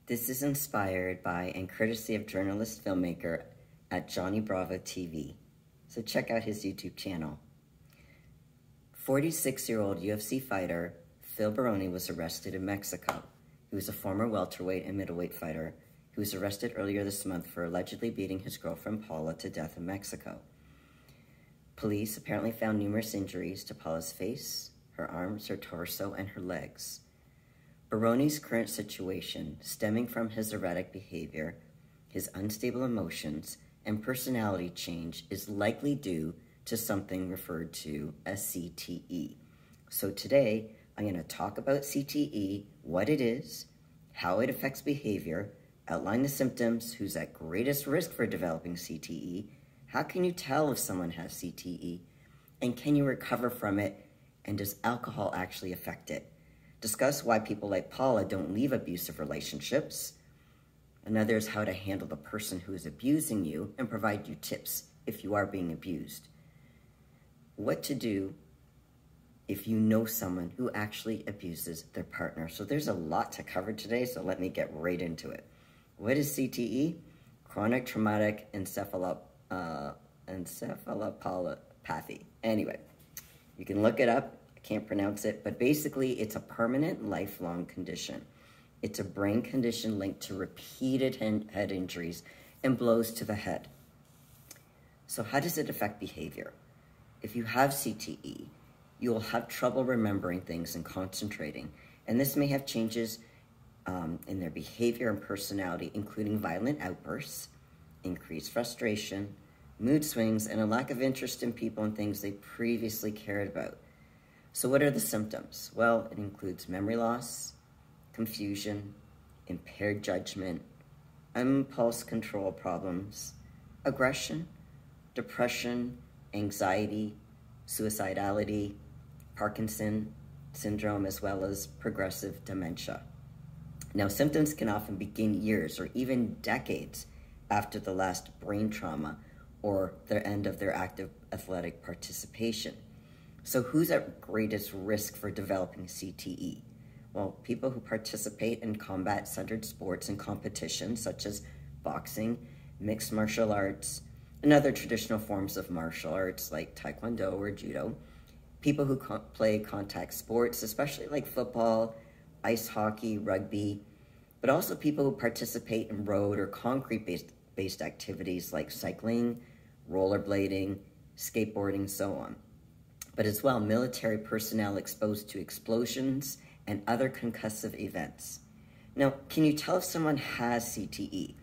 This is inspired by and courtesy of journalist filmmaker at Johnny Bravo TV. So check out his YouTube channel. 46-year-old UFC fighter Phil Baroni was arrested in Mexico. He was a former welterweight and middleweight fighter who was arrested earlier this month for allegedly beating his girlfriend Paula to death in Mexico. Police apparently found numerous injuries to Paula's face, her arms, her torso, and her legs. Baroni's current situation, stemming from his erratic behavior, his unstable emotions, and personality change, is likely due to something referred to as CTE. So today, I'm going to talk about CTE, what it is, how it affects behavior, outline the symptoms, who's at greatest risk for developing CTE, how can you tell if someone has CTE, and can you recover from it, and does alcohol actually affect it? Discuss why people like Paula don't leave abusive relationships. Another is how to handle the person who is abusing you and provide you tips if you are being abused. What to do if you know someone who actually abuses their partner. So there's a lot to cover today, so let me get right into it. What is CTE? Chronic traumatic encephalopathy. Anyway, you can look it up. Can't pronounce it, but basically it's a permanent lifelong condition. It's a brain condition linked to repeated head injuries and blows to the head. So how does it affect behavior? If you have CTE, you will have trouble remembering things and concentrating, and this may have changes in their behavior and personality, including violent outbursts, increased frustration, mood swings, and a lack of interest in people and things they previously cared about. So what are the symptoms? Well, it includes memory loss, confusion, impaired judgment, impulse control problems, aggression, depression, anxiety, suicidality, Parkinson syndrome, as well as progressive dementia. Now, symptoms can often begin years or even decades after the last brain trauma or the end of their active athletic participation. So who's at greatest risk for developing CTE? Well, people who participate in combat-centered sports and competitions such as boxing, mixed martial arts, and other traditional forms of martial arts like taekwondo or judo. People who play contact sports, especially like football, ice hockey, rugby, but also people who participate in road or concrete-based activities like cycling, rollerblading, skateboarding, so on. But as well, military personnel exposed to explosions and other concussive events. Now, can you tell if someone has CTE?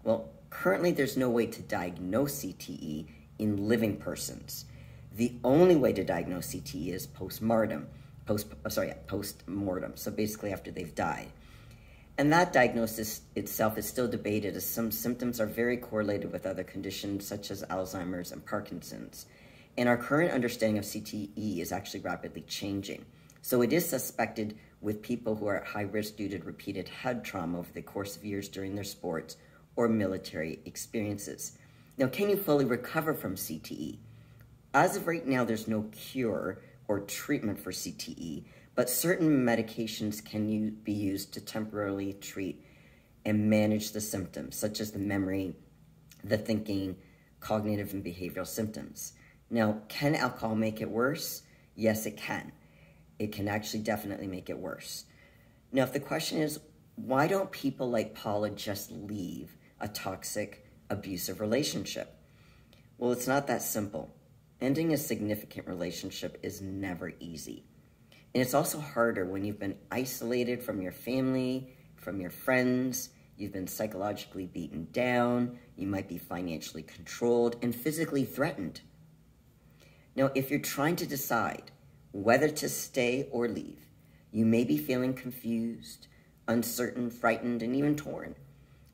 Well, currently there's no way to diagnose CTE in living persons. The only way to diagnose CTE is post-mortem, so basically after they've died. And that diagnosis itself is still debated, as some symptoms are very correlated with other conditions such as Alzheimer's and Parkinson's. And our current understanding of CTE is actually rapidly changing. So it is suspected with people who are at high risk due to repeated head trauma over the course of years during their sports or military experiences. Now, can you fully recover from CTE? As of right now, there's no cure or treatment for CTE, but certain medications can be used to temporarily treat and manage the symptoms, such as the memory, the thinking, cognitive and behavioral symptoms. Now, can alcohol make it worse? Yes, it can. It can actually definitely make it worse. Now, if the question is, why don't people like Paula just leave a toxic, abusive relationship? Well, it's not that simple. Ending a significant relationship is never easy. And it's also harder when you've been isolated from your family, from your friends, you've been psychologically beaten down, you might be financially controlled and physically threatened. Now, if you're trying to decide whether to stay or leave, you may be feeling confused, uncertain, frightened, and even torn.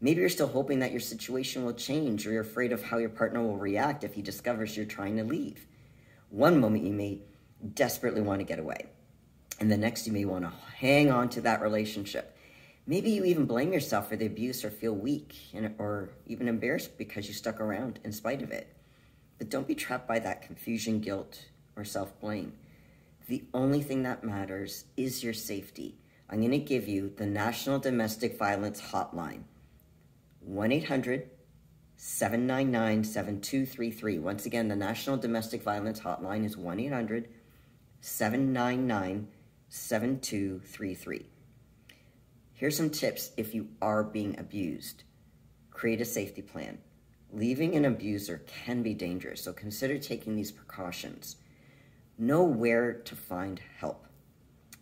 Maybe you're still hoping that your situation will change, or you're afraid of how your partner will react if he discovers you're trying to leave. One moment you may desperately want to get away, and the next you may want to hang on to that relationship. Maybe you even blame yourself for the abuse or feel weak or even embarrassed because you stuck around in spite of it. But don't be trapped by that confusion, guilt, or self-blame. The only thing that matters is your safety. I'm going to give you the National Domestic Violence Hotline, 1-800-799-7233. Once again, the National Domestic Violence Hotline is 1-800-799-7233. Here's some tips if you are being abused. Create a safety plan. Leaving an abuser can be dangerous, so consider taking these precautions. Know where to find help.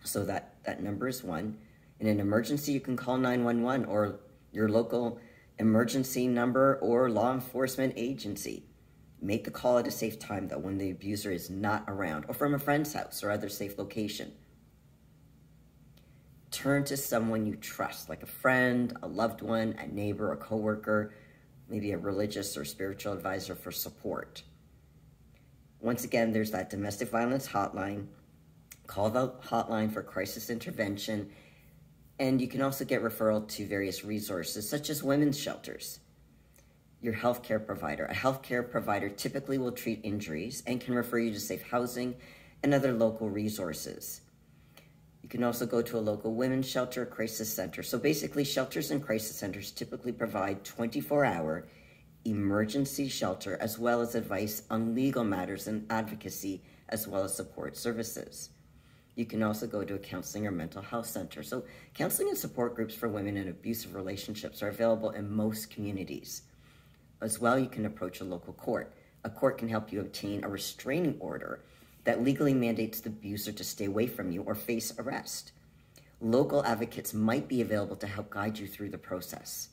So that number is 1. In an emergency, you can call 911 or your local emergency number or law enforcement agency. Make the call at a safe time, though, when the abuser is not around, or from a friend's house or other safe location. Turn to someone you trust, like a friend, a loved one, a neighbor, a coworker, maybe a religious or spiritual advisor for support. Once again, there's that domestic violence hotline. Call the hotline for crisis intervention, and you can also get referral to various resources such as women's shelters. Your healthcare provider. A healthcare provider typically will treat injuries and can refer you to safe housing and other local resources. You can also go to a local women's shelter or crisis center. So basically, shelters and crisis centers typically provide 24-hour emergency shelter as well as advice on legal matters and advocacy as well as support services. You can also go to a counseling or mental health center. So counseling and support groups for women in abusive relationships are available in most communities. As well, you can approach a local court. A court can help you obtain a restraining order that legally mandates the abuser to stay away from you or face arrest. Local advocates might be available to help guide you through the process.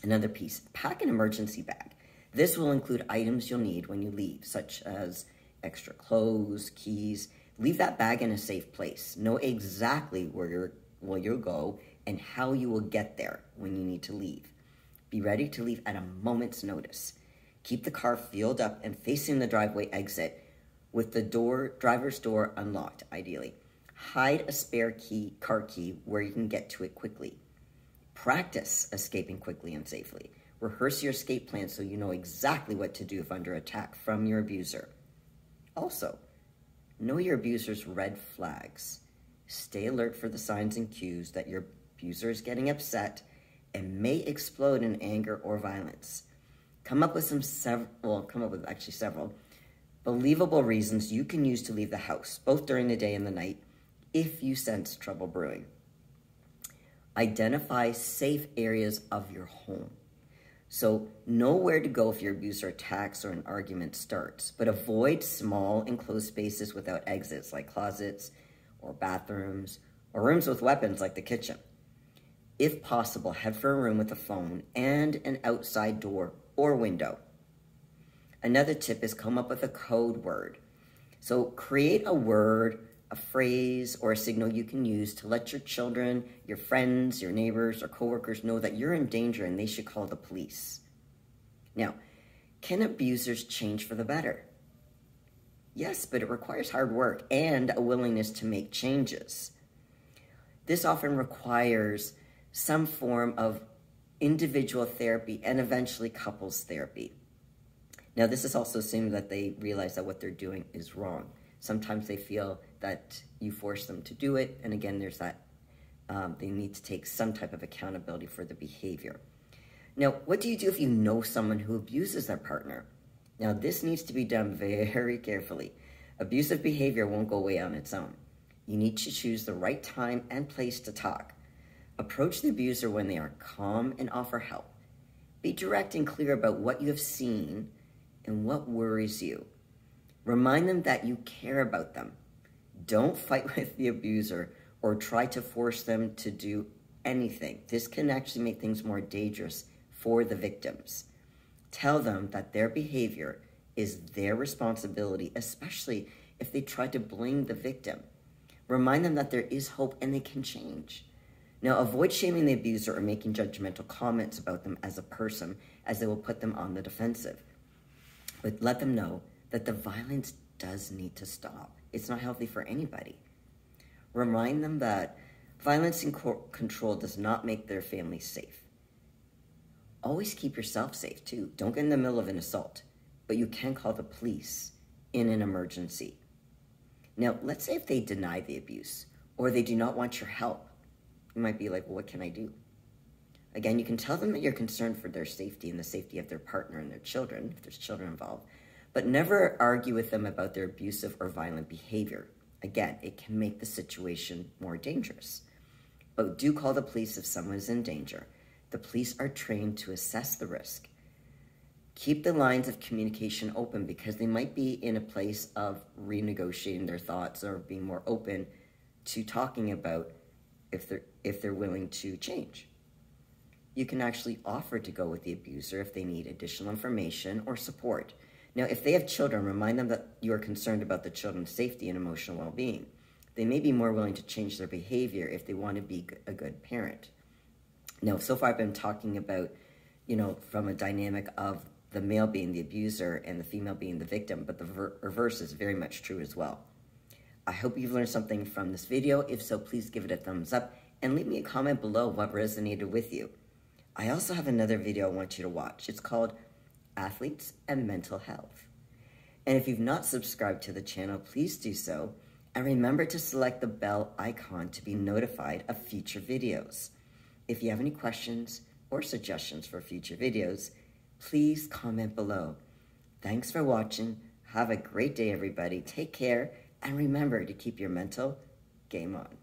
Another piece, pack an emergency bag. This will include items you'll need when you leave, such as extra clothes, keys. Leave that bag in a safe place. Know exactly where you'll go and how you will get there when you need to leave. Be ready to leave at a moment's notice. Keep the car fueled up and facing the driveway exit with the driver's door unlocked, ideally. Hide a spare car key where you can get to it quickly. Practice escaping quickly and safely. Rehearse your escape plan so you know exactly what to do if under attack from your abuser. Also, know your abuser's red flags. Stay alert for the signs and cues that your abuser is getting upset and may explode in anger or violence. Come up with several believable reasons you can use to leave the house, both during the day and the night, if you sense trouble brewing. Identify safe areas of your home. So know where to go if your abuser attacks or an argument starts, but avoid small enclosed spaces without exits like closets or bathrooms or rooms with weapons like the kitchen. If possible, head for a room with a phone and an outside door or window. Another tip is come up with a code word. So create a word, a phrase, or a signal you can use to let your children, your friends, your neighbors, or coworkers know that you're in danger and they should call the police. Now, can abusers change for the better? Yes, but it requires hard work and a willingness to make changes. This often requires some form of individual therapy and eventually couples therapy. Now, this is also assuming that they realize that what they're doing is wrong. Sometimes they feel that you force them to do it, and again, there's that they need to take some type of accountability for the behavior. Now, what do you do if you know someone who abuses their partner? Now, this needs to be done very carefully. Abusive behavior won't go away on its own. You need to choose the right time and place to talk. Approach the abuser when they are calm and offer help. Be direct and clear about what you have seen and what worries you. Remind them that you care about them. Don't fight with the abuser or try to force them to do anything. This can actually make things more dangerous for the victims. Tell them that their behavior is their responsibility, especially if they try to blame the victim. Remind them that there is hope and they can change. Now, avoid shaming the abuser or making judgmental comments about them as a person, as they will put them on the defensive. But let them know that the violence does need to stop. It's not healthy for anybody. Remind them that violence and control does not make their family safe. Always keep yourself safe too. Don't get in the middle of an assault, but you can call the police in an emergency. Now, let's say if they deny the abuse or they do not want your help. You might be like, well, what can I do? Again, you can tell them that you're concerned for their safety and the safety of their partner and their children, if there's children involved, but never argue with them about their abusive or violent behavior. Again, it can make the situation more dangerous. But do call the police if someone is in danger. The police are trained to assess the risk. Keep the lines of communication open because they might be in a place of renegotiating their thoughts or being more open to talking about if they're willing to change. You can actually offer to go with the abuser if they need additional information or support. Now, if they have children, remind them that you are concerned about the children's safety and emotional well-being. They may be more willing to change their behavior if they want to be a good parent. Now, so far I've been talking about, from a dynamic of the male being the abuser and the female being the victim, but the reverse is very much true as well. I hope you've learned something from this video. If so, please give it a thumbs up and leave me a comment below what resonated with you. I also have another video I want you to watch. It's called Athletes and Mental Health. And if you've not subscribed to the channel, please do so. And remember to select the bell icon to be notified of future videos. If you have any questions or suggestions for future videos, please comment below. Thanks for watching. Have a great day, everybody. Take care. And remember to keep your mental game on.